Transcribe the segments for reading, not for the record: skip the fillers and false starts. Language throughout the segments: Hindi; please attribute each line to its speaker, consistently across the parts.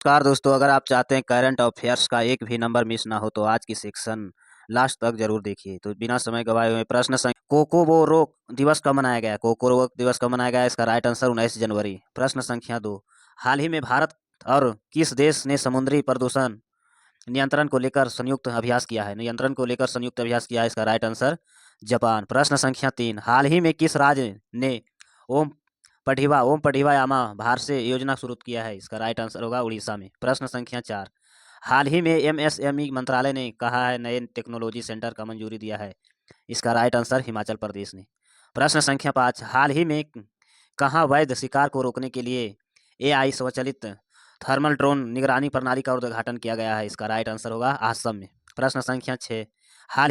Speaker 1: नमस्कार दोस्तों, अगर आप चाहते हैं करंट अफेयर्स का एक भी नंबर मिस ना हो तो आज की सेक्शन लास्ट तक जरूर देखिए। तो बिना समय गवाए हुए प्रश्न संख्या कोकोबोरो दिवस कब मनाया गया है? कोकोबोरो दिवस कब मनाया गया है? इसका राइट आंसर 19 जनवरी। प्रश्न संख्या 2, हाल ही में भारत और किस देश ने समुद्री प्रदूषण नियंत्रण को लेकर संयुक्त अभ्यास किया है? नियंत्रण को लेकर संयुक्त अभ्यास किया है, इसका राइट आंसर जापान। प्रश्न संख्या 3, हाल ही में किस राज्य ने ओम ओम पढ़िवा यामा भार से योजना शुरू किया है? इसका राइट आंसर होगा उड़ीसा में। प्रश्न संख्या 4, हाल ही में एमएसएमई मंत्रालय ने कहा है नए टेक्नोलॉजी सेंटर का मंजूरी दिया है? इसका राइट आंसर हिमाचल प्रदेश ने। प्रश्न संख्या 5, हाल ही में कहाँ वैध शिकार को रोकने के लिए एआई स्वचालित थर्मल ड्रोन निगरानी प्रणाली का उद्घाटन किया गया है? इसका राइट आंसर होगा असम में। प्रश्न संख्या 6, हाल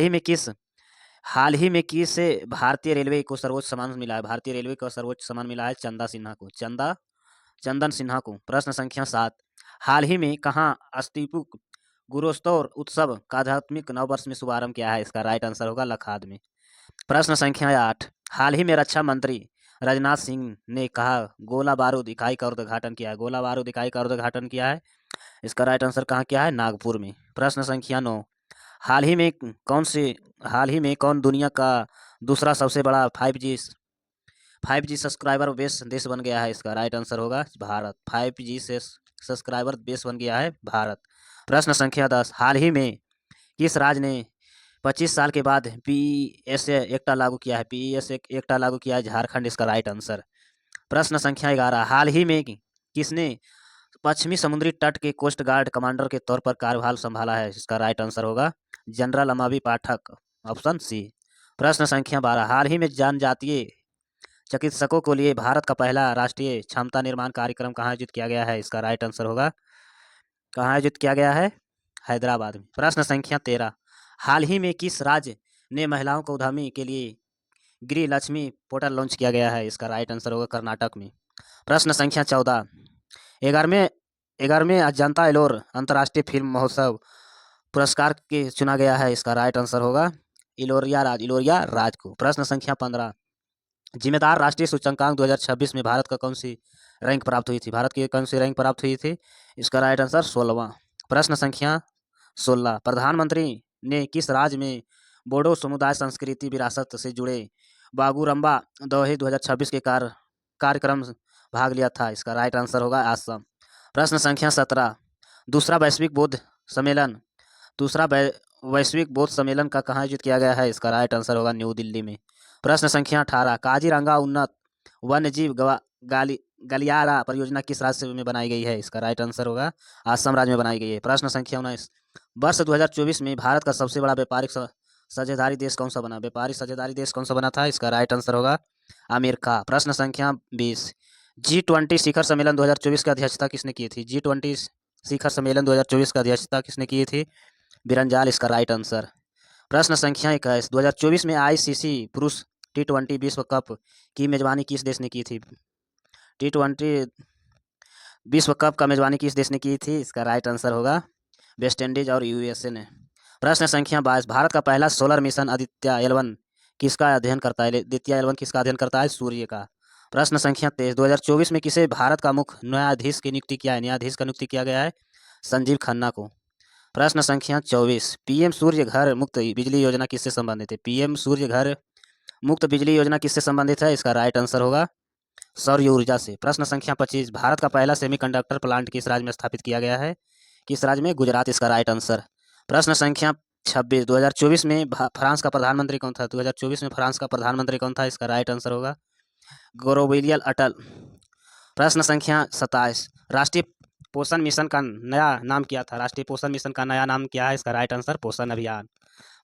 Speaker 1: ही में किस भारतीय रेलवे को सर्वोच्च सम्मान मिला है? भारतीय रेलवे को सर्वोच्च सम्मान मिला है चंदन सिन्हा को। प्रश्न संख्या 7, हाल ही में कहाँ अस्तिपुक गुरोत्सव उत्सव का आध्यात्मिक नववर्ष में शुभारंभ किया है? इसका राइट आंसर होगा लखाद में। प्रश्न संख्या 8, हाल ही में रक्षा मंत्री राजनाथ सिंह ने कहा गोला बारूद इकाई का उद्घाटन किया है? गोला बारूद इकाई का उद्घाटन किया है, इसका राइट आंसर कहाँ किया है? नागपुर में। प्रश्न संख्या 9, हाल ही में कौन दुनिया का दूसरा सबसे बड़ा 5G सब्सक्राइबर बेस देश बन गया है? इसका राइट आंसर होगा भारत। 5G से सब्सक्राइबर बेस बन गया है भारत। प्रश्न संख्या 10, हाल ही में किस राज्य ने 25 साल के बाद पीएस एक्टा लागू किया है? पीएस एक्टा लागू किया है झारखंड, इसका राइट आंसर। प्रश्न संख्या 11, हाल ही में किसने पश्चिमी समुद्री तट के कोस्ट गार्ड कमांडर के तौर पर कार्यभार संभाला है? इसका राइट आंसर होगा जनरल अमावी पाठक, ऑप्शन सी। प्रश्न संख्या 12, हाल ही में जनजातीय चिकित्सकों के लिए भारत का पहला राष्ट्रीय क्षमता निर्माण कार्यक्रम कहाँ आयोजित किया गया है? इसका राइट आंसर होगा, कहाँ आयोजित किया गया है? हैदराबाद में। प्रश्न संख्या 13, हाल ही में किस राज्य ने महिलाओं को उद्यमी के लिए गृह लक्ष्मी पोर्टल लॉन्च किया गया है? इसका राइट आंसर होगा कर्नाटक में। प्रश्न संख्या 14, 11वें जनता एलोर अंतर्राष्ट्रीय फिल्म महोत्सव पुरस्कार के चुना गया है? इसका राइट आंसर होगा इलोरिया राज को। प्रश्न संख्या 15, जिम्मेदार राष्ट्रीय सूचकांक 2026 में भारत का कौन सी रैंक प्राप्त हुई थी? भारत की कौन सी रैंक प्राप्त हुई थी? इसका राइट आंसर 16वां। प्रश्न संख्या 16, प्रधानमंत्री ने किस राज्य में बोडो समुदाय संस्कृति विरासत से जुड़े बागुरम्बा दौहे 2026 के कार्यक्रम भाग लिया था? इसका राइट आंसर होगा असम। प्रश्न संख्या 17, दूसरा वैश्विक बौद्ध सम्मेलन का कहाँ आयोजित किया गया है? इसका राइट आंसर होगा न्यू दिल्ली में। प्रश्न संख्या 18, काजीरंगा उन्नत वन्यजीव गलियारा परियोजना किस राज्य में बनाई गई है? इसका राइट आंसर होगा असम राज्य में बनाई गई है। प्रश्न संख्या 19, वर्ष 2024 में भारत का सबसे बड़ा व्यापारिक साझेदारी देश कौन सा बना? व्यापारिक साझेदारी देश कौन सा बना था? इसका राइट आंसर होगा अमेरिका। प्रश्न संख्या 20, G20 शिखर सम्मेलन 2024 की अध्यक्षता किसने की थी? G20 शिखर सम्मेलन 2024 की अध्यक्षता किसने की थी? बिरंजाल, इसका राइट आंसर। प्रश्न संख्या 21, 2024 में आईसीसी पुरुष T20 विश्व कप की मेजबानी किस देश ने की थी? T20 विश्व कप का मेजबानी किस देश ने की थी? इसका राइट आंसर होगा वेस्ट इंडीज और यूएसए ने। प्रश्न संख्या 22, भारत का पहला सोलर मिशन आदित्य L1 किसका अध्ययन करता है? आदित्य L1 किसका अध्ययन करता है? सूर्य का। प्रश्न संख्या 23, 2024 में किसे भारत का मुख्य न्यायाधीश की नियुक्ति किया है? न्यायाधीश का नियुक्ति किया गया है संजीव खन्ना को। प्रश्न संख्या 24, पीएम सूर्य घर मुक्त बिजली योजना किससे संबंधित है? पीएम सूर्य घर मुक्त बिजली योजना किससे संबंधित है? इसका राइट आंसर होगा सौर ऊर्जा से। प्रश्न संख्या 25, भारत का पहला सेमीकंडक्टर प्लांट किस राज्य में स्थापित किया गया है? किस राज्य में? गुजरात, इसका राइट आंसर। प्रश्न संख्या 26, 2024 में फ्रांस का प्रधानमंत्री कौन था? 2024 में फ्रांस का प्रधानमंत्री कौन था? इसका राइट आंसर होगा गोरोविलियल अटल। प्रश्न संख्या 27, राष्ट्रीय पोषण मिशन का नया नाम क्या था? राष्ट्रीय पोषण मिशन का नया नाम क्या है? इसका राइट आंसर पोषण अभियान।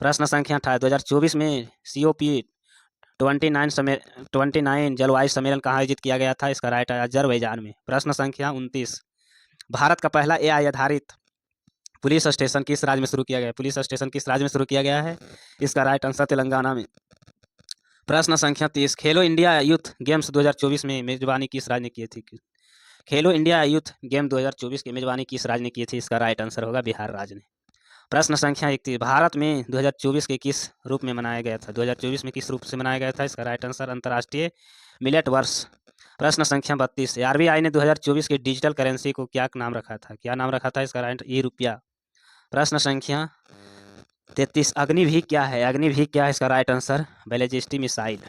Speaker 1: प्रश्न संख्या 28, 2024 में COP29 जलवायु सम्मेलन कहाँ आयोजित किया गया था? इसका राइट अजरबैजान में। प्रश्न संख्या 29, भारत का पहला AI आधारित पुलिस स्टेशन किस राज्य में शुरू किया गया है? पुलिस स्टेशन किस राज्य में शुरू किया गया है? इसका राइट आंसर तेलंगाना में। प्रश्न संख्या 30, खेलो इंडिया यूथ गेम्स 2024 में मेजबानी किस राज्य ने की थी? खेलो इंडिया यूथ गेम 2024 की मेजबानी किस राज्य ने की थी? इसका राइट आंसर होगा बिहार राज्य ने। प्रश्न संख्या 31, भारत में 2024 के किस रूप में मनाया गया था? 2024 में किस रूप से मनाया गया था? इसका राइट आंसर अंतर्राष्ट्रीय मिलेट वर्ष प्रश्न संख्या 32, आरबीआई ने 2024 की डिजिटल करेंसी को क्या नाम रखा था? क्या नाम रखा था इसका? राइट ई रुपया। प्रश्न संख्या 33, अग्निवीर क्या है? अग्निवीर क्या है इसका? Right answer ballistic missile.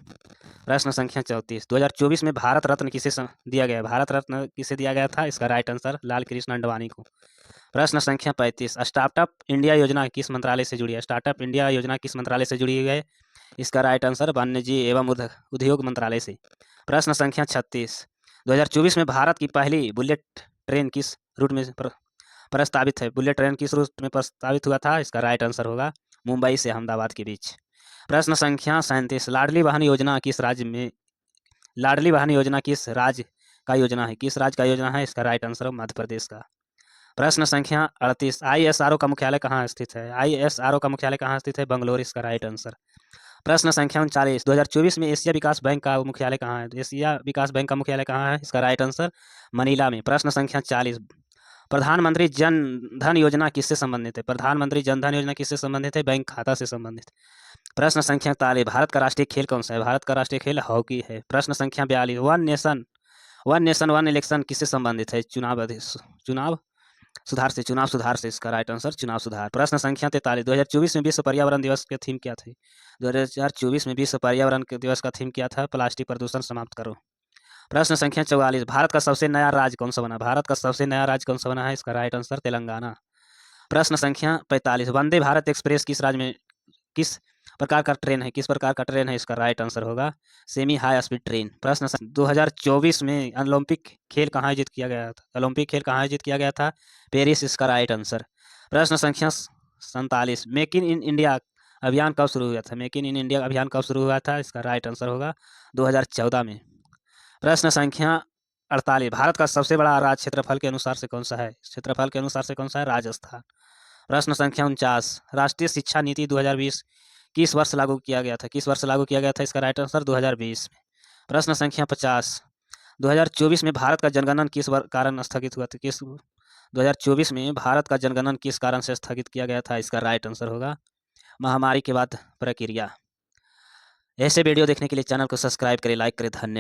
Speaker 1: प्रश्न संख्या 34, 2024 में भारत रत्न किसे दिया गया? भारत रत्न किसे दिया गया था? इसका राइट आंसर लाल कृष्ण आडवाणी को। प्रश्न संख्या 35, स्टार्टअप इंडिया योजना किस मंत्रालय से जुड़ी है? स्टार्टअप इंडिया योजना किस मंत्रालय से जुड़ी हुई है? इसका राइट आंसर वाणिज्य एवं उद्योग मंत्रालय से। प्रश्न संख्या 36, 2024 में भारत की पहली बुलेट ट्रेन किस रूट में प्रस्तावित है? बुलेट ट्रेन किस रूट में प्रस्तावित हुआ था? इसका राइट आंसर होगा मुंबई से अहमदाबाद के बीच। प्रश्न संख्या 37, लाडली बहन योजना किस राज्य में लाडली बहन योजना किस राज्य का योजना है? किस राज्य का योजना है? इसका राइट आंसर मध्य प्रदेश का। प्रश्न संख्या 38, ISRO का मुख्यालय कहाँ स्थित है? ISRO का मुख्यालय कहाँ स्थित है? बंगलोर इसका राइट आंसर। प्रश्न संख्या 39, 2024 में एशिया विकास बैंक का मुख्यालय कहाँ है? एशिया विकास बैंक का मुख्यालय कहाँ है? इसका राइट आंसर मनीला में। प्रश्न संख्या 40, प्रधानमंत्री जन धन योजना किससे संबंधित है? प्रधानमंत्री जन धन योजना किससे संबंधित है? बैंक खाता से संबंधित। प्रश्न संख्या 41, भारत का राष्ट्रीय खेल कौन सा है? भारत का राष्ट्रीय खेल हॉकी है। प्रश्न संख्या 42, वन नेशन वन इलेक्शन किससे संबंधित है? चुनाव सुधार से इसका राइट आंसर चुनाव सुधार। प्रश्न संख्या 43, 2024 में विश्व पर्यावरण दिवस का थीम क्या थी? 2024 में विश्व पर्यावरण दिवस का थीम क्या था? प्लास्टिक प्रदूषण समाप्त करो। प्रश्न संख्या 44, भारत का सबसे नया राज्य कौन सा बना? भारत का सबसे नया राज्य कौन सा बना है? इसका राइट आंसर तेलंगाना। प्रश्न संख्या 45, वंदे भारत एक्सप्रेस किस राज्य में किस प्रकार का ट्रेन है? किस प्रकार का ट्रेन है? इसका राइट आंसर होगा सेमी हाई स्पीड ट्रेन। प्रश्न 2024 में ओलंपिक खेल कहाँ आयोजित किया गया था? ओलंपिक खेल कहाँ आयोजित किया गया था? पेरिस इसका राइट आंसर। प्रश्न संख्या 47, मेक इन इंडिया अभियान कब शुरू हुआ था? मेक इन इंडिया अभियान कब शुरू हुआ था? इसका राइट आंसर होगा 2014 में। प्रश्न संख्या 48, भारत का सबसे बड़ा राज्य क्षेत्रफल के अनुसार से कौन सा है? क्षेत्रफल के अनुसार से कौन सा है? राजस्थान। प्रश्न संख्या 49, राष्ट्रीय शिक्षा नीति 2020 किस वर्ष लागू किया गया था? किस वर्ष लागू किया गया था? इसका राइट आंसर 2020 में। प्रश्न संख्या 50, 2024 में भारत का जनगणन किस कारण स्थगित हुआ था? 2024 में भारत का जनगणन किस कारण से स्थगित किया गया था? इसका राइट आंसर होगा महामारी के बाद प्रक्रिया। ऐसे वीडियो देखने के लिए चैनल को सब्सक्राइब करें, लाइक करें। धन्यवाद।